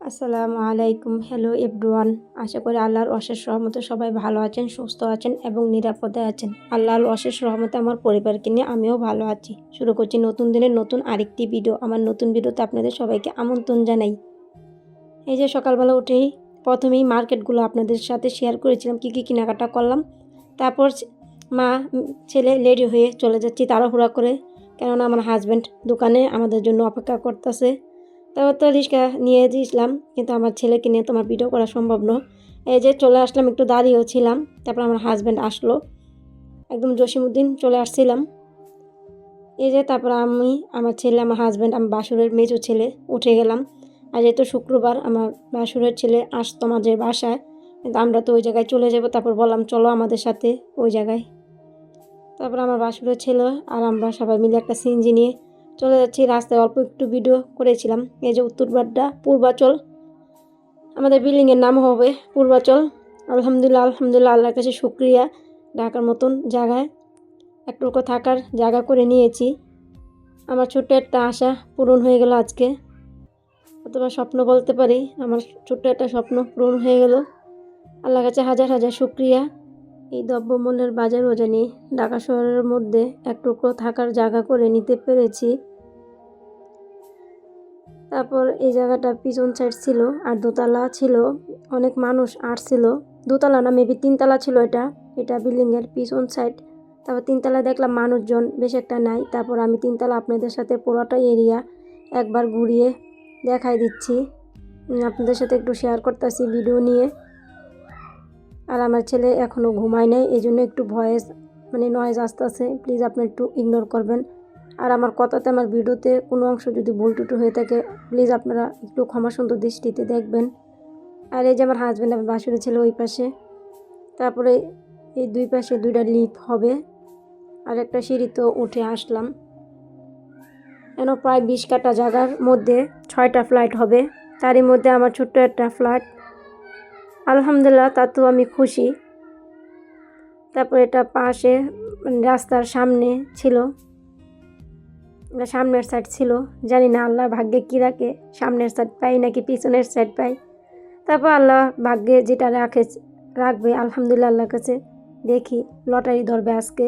আসসালামু আলাইকুম। Hello everyone. আশা করি আল্লাহর অশেষ রহমতে সবাই ভালো আছেন, সুস্থ আছেন এবং নিরাপদে আছেন। আল্লাহর অশেষ রহমতে আমার পরিবারকে নিয়ে আমিও ভালো আছি। শুরু করছি নতুন দিনের নতুন আরেকটি ভিডিও। আমার নতুন ভিডিওতে আপনাদের সবাইকে আমন্ত্রণ জানাই। এই যে সকালবেলা উঠেই প্রথমেই মার্কেটগুলো আপনাদের সাথে শেয়ার করেছিলাম কী কী কেনাকাটা করলাম। তারপর মা ছেলে রেডি হয়ে চলে যাচ্ছি তাড়াহুড়া করে, কেননা আমার হাজব্যান্ড দোকানে আমাদের জন্য অপেক্ষা করতেছে। তারপর তো রিক্সা নিয়ে দিয়েছিলাম, কিন্তু আমার ছেলেকে নিয়ে তোমার ভিডিও করা সম্ভব নয়। এই যে চলে আসলাম, একটু দাঁড়িয়েও ছিলাম। তারপর আমার হাজব্যান্ড আসলো, একদম জসিমউদ্দিন চলে আসছিলাম। এই যে তারপর আমি, আমার ছেলে, আমার হাজব্যান্ড, আমার বাসুরের মেজো ছেলে উঠে গেলাম। আর যেহেতু শুক্রবার আমার বাসুরের ছেলে আসতো আমাদের বাসায়, কিন্তু আমরা তো ওই জায়গায় চলে যাব। তারপর বললাম চলো আমাদের সাথে ওই জায়গায়। তারপর আমার বাসুরের ছেলে আর আমরা সবাই মিলে একটা সিএনজি নিয়ে চলে যাচ্ছি। রাস্তায় অল্প একটু ভিডিও করেছিলাম। এই যে উত্তরবাড্ডা পূর্বাচল, আমাদের বিল্ডিংয়ের নাম হবে পূর্বাচল। আলহামদুলিল্লাহ আলহামদুলিল্লাহ, আল্লাহর কাছে শুক্রিয়া, ঢাকার মতন জায়গায় একটুকু থাকার জায়গা করে নিয়েছি। আমার ছোট্ট একটা আশা পূরণ হয়ে গেল আজকে, অথবা স্বপ্ন বলতে পারি। আমার ছোট্ট একটা স্বপ্ন পূরণ হয়ে গেল। আল্লাহর কাছে হাজার হাজার শুক্রিয়া। এই দ্রব্যমূল্যের বাজার বাজারে ঢাকা শহরের মধ্যে একটুকু থাকার জায়গা করে নিতে পেরেছি। তারপর এই জায়গাটা পিছন সাইড ছিল আর দোতলা ছিল, অনেক মানুষ আসছিল। দোতলা না, মেবি তিনতলা ছিল এটা বিল্ডিংয়ের পিছন সাইড। তারপর তিনতলা দেখলাম মানুষজন বেশ একটা নাই। তারপর আমি তিনতলা আপনাদের সাথে পুরোটা এরিয়া একবার ঘুরিয়ে দেখাই দিচ্ছি, আপনাদের সাথে একটু শেয়ার করতেছি ভিডিও নিয়ে। আর আমার ছেলে এখনও ঘুমায় নাই, এই জন্য একটু ভয়েস নয়েজ আসতেছে, প্লিজ আপনি একটু ইগনোর করবেন। আর আমার কথাতে, আমার ভিডিওতে কোনো অংশ যদি ভুল টুটু হয়ে থাকে, প্লিজ আপনারা একটু ক্ষমাসুন্দর দৃষ্টিতে দেখবেন। আর এই যে আমার হাজব্যান্ড, আমার বাসুরের ছেলে ওই পাশে। তারপরে এই দুই পাশে দুইটা লিফট হবে, আর একটা সিঁড়িতে উঠে আসলাম। কেন প্রায় 20 কাঠা জায়গার মধ্যে 6টা ফ্লাইট হবে, তারই মধ্যে আমার ছোট্ট একটা ফ্ল্যাট। আলহামদুলিল্লাহ, তাতেও আমি খুশি। তারপর এটা পাশে রাস্তার সামনে ছিল, সামনের সাইড ছিল। জানি না আল্লাহ ভাগ্যে কী রাখে, সামনের সাইড পাই নাকি পিছনের সাইড পাই। তারপর আল্লাহ ভাগ্যে যেটা রাখবে আলহামদুলিল্লাহ, আল্লাহর কাছে দেখি লটারি ধরবে আজকে।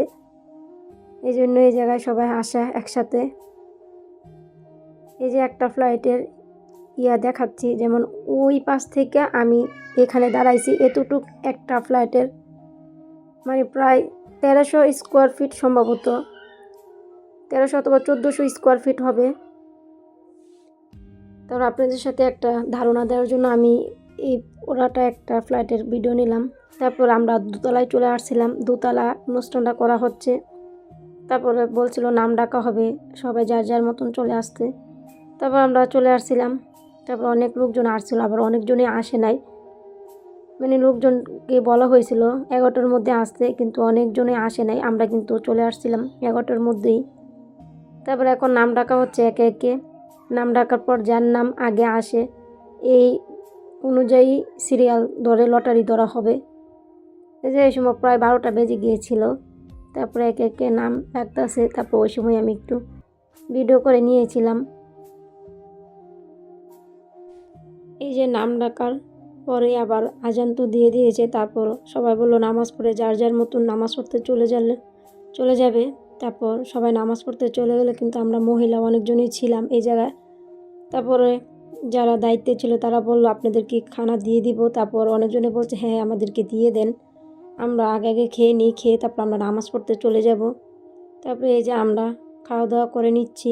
এই জন্য এই জায়গায় সবাই আসা একসাথে। এই যে একটা ফ্লাইটের দেখাচ্ছি, যেমন ওই পাশ থেকে আমি এখানে দাঁড়াইছি, এতটুক একটা ফ্লাইটের প্রায় 1300 স্কোয়ার ফিট, সম্ভবত 1300 অথবা 1400 স্কোয়ার ফিট হবে। তারপর আপনাদের সাথে একটা ধারণা দেওয়ার জন্য আমি এই পুরাটা একটা ফ্লাইটের ভিডিও নিলাম। তারপর আমরা দোতলায় চলে আসছিলাম, দোতলা অনুষ্ঠানটা করা হচ্ছে। তারপরে বলছিল নাম ডাকা হবে, সবাই যার যার মতন চলে আসতে। তারপর আমরা চলে আসছিলাম। তারপর অনেক লোকজন আসছিল, আবার অনেকজনই আসে নাই। লোকজনকে বলা হয়েছিল 11টার মধ্যে আসতে, কিন্তু অনেকজনই আসে নাই। আমরা কিন্তু চলে আসছিলাম 11টার মধ্যেই। তারপর এখন নাম ডাকা হচ্ছে একে একে। নাম ডাকার পর যার নাম আগে আসে এই অনুযায়ী সিরিয়াল ধরে লটারি ধরা হবে। এই যে এই সময় প্রায় 12টা বেজে গিয়েছিল। তারপরে একে একে নাম ডাকতেছে। তারপর ওই সময় আমি একটু ভিডিও করে নিয়েছিলাম। এই যে নাম ডাকার পরে আবার আজান তো দিয়ে দিয়েছে। তারপর সবাই বললো নামাজ পড়ে যার যার মতন নামাজ পড়তে চলে যাবে। তারপর সবাই নামাজ পড়তে চলে গেলে, কিন্তু আমরা মহিলা অনেকজনই ছিলাম এই জায়গায়। তারপরে যারা দায়িত্বে ছিল তারা বলল আপনাদেরকে খানা দিয়ে দিব। তারপর অনেকজনে বলছে হ্যাঁ আমাদেরকে দিয়ে দেন, আমরা আগে আগে খেয়ে নিই, খেয়ে তারপর আমরা নামাজ পড়তে চলে যাব। তারপরে এই যে আমরা খাওয়া দাওয়া করে নিচ্ছি।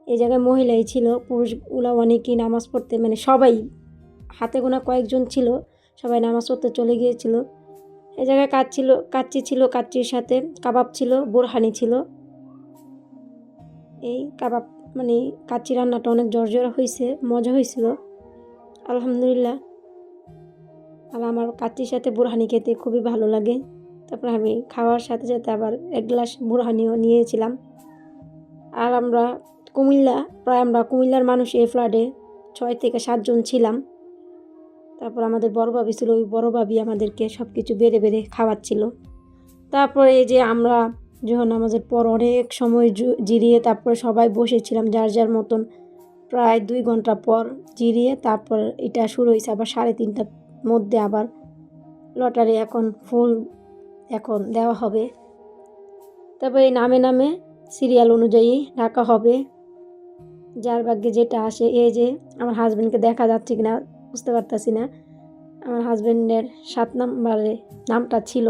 এই জায়গায় মহিলাই ছিল, পুরুষগুলো অনেকেই নামাজ পড়তে, সবাই হাতে গোনা কয়েকজন ছিল, সবাই নামাজ পড়তে চলে গিয়েছিল। এই জায়গায় কাচ্চি ছিল, কাচ্চির সাথে কাবাব ছিল, বোরহানি ছিল। এই কাবাব কাচ্চি রান্নাটা অনেক জর্জরা হয়েছে, মজা হয়েছিল আলহামদুলিল্লাহ। আর আমার কাচ্চির সাথে বোরহানি খেতে খুবই ভালো লাগে। তারপর আমি খাওয়ার সাথে সাথে আবার 1 গ্লাস বোরহানিও নিয়েছিলাম। আর আমরা কুমিল্লার মানুষ এই ফ্ল্যাটে 6 থেকে 7 জন ছিলাম। তারপর আমাদের বড় ভাবি ছিল, ওই বড় ভাবি আমাদেরকে সব কিছু বেড়ে বেড়ে খাওয়াচ্ছিল। তারপরে এই যে আমরা যখন নামাজের পর অনেক সময় জিরিয়ে তারপরে সবাই বসেছিলাম যার যার মতন। প্রায় 2 ঘন্টা পর জিরিয়ে তারপর এটা শুরু হয়েছে আবার 3:30টার মধ্যে আবার লটারি এখন দেওয়া হবে। তারপর এই নামে সিরিয়াল অনুযায়ী ডাকা হবে, যার ভাগ্যে যেটা আসে। এই যে আমার হাজব্যান্ডকে দেখা যাচ্ছে কিনা বুঝতে পারতাছি না, আমার হাজব্যান্ডের 7 নম্বরে নামটা ছিল।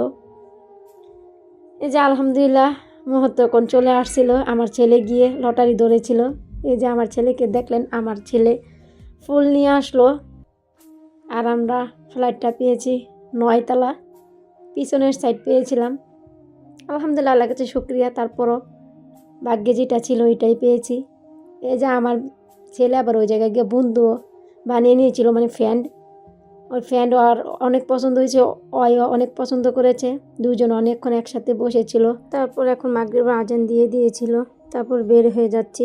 এই যে আলহামদুলিল্লাহ মুহূর্তক্ষণ চলে আসছিল, আমার ছেলে গিয়ে লটারি ধরেছিল। এই যে আমার ছেলেকে দেখলেন, আমার ছেলে ফুল নিয়ে আসলো। আর আমরা ফ্লাইটটা পেয়েছি 9 তলা, পিছনের সাইড পেয়েছিলাম। আলহামদুলিল্লাহ, আল্লাহর কাছে শুকরিয়া। তারপরও ভাগ্যে যেটা ছিল এটাই পেয়েছি। এই যে আমার ছেলে আবার ওই জায়গায় গিয়ে বন্ধু বানিয়ে নিয়েছিল, মানে ফ্রেন্ড। ওই ফ্রেন্ড আর অনেক পছন্দ হয়েছে, ওয়ও অনেক পছন্দ করেছে। দুজন অনেকক্ষণ একসাথে বসেছিল। তারপর এখন মাগরিবের আজান দিয়ে দিয়েছিল, তারপর বের হয়ে যাচ্ছি।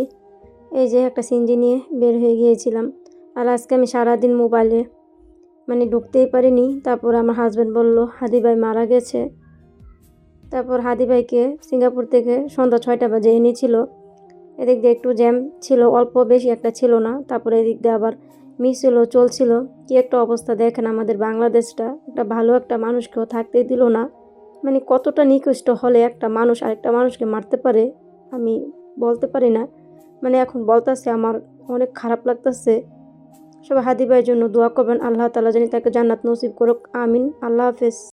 এই যে একটা সিনজি নিয়ে বের হয়ে গিয়েছিলাম। আর আজকে আমি সারাদিন মোবাইলে ঢুকতেই পারিনি। তারপর আমার হাজব্যান্ড বলল হাদি ভাই মারা গেছে। তারপর হাদি ভাইকে সিঙ্গাপুর থেকে সন্ধ্যা 6টা বাজে এনেছিল। এদিক দিয়ে একটু জ্যাম ছিল, অল্প বেশি একটা ছিল না। তারপরে এদিক দিয়ে আবার মিছিল চলছিল। কি একটা অবস্থা দেখেন, আমাদের বাংলাদেশটা একটা ভালো একটা মানুষকেও থাকতেই দিল না। কতটা নিকৃষ্ট হলে একটা মানুষ আরেকটা মানুষকে মারতে পারে আমি বলতে পারি না। এখন বলতেছে আমার অনেক খারাপ লাগতেছে। সবাই হাদি ভাইয়ের জন্য দোয়া করবেন, আল্লাহ তাআলা জানি তাকে জান্নাত নসিব করুক, আমিন। আল্লাহ হাফেজ।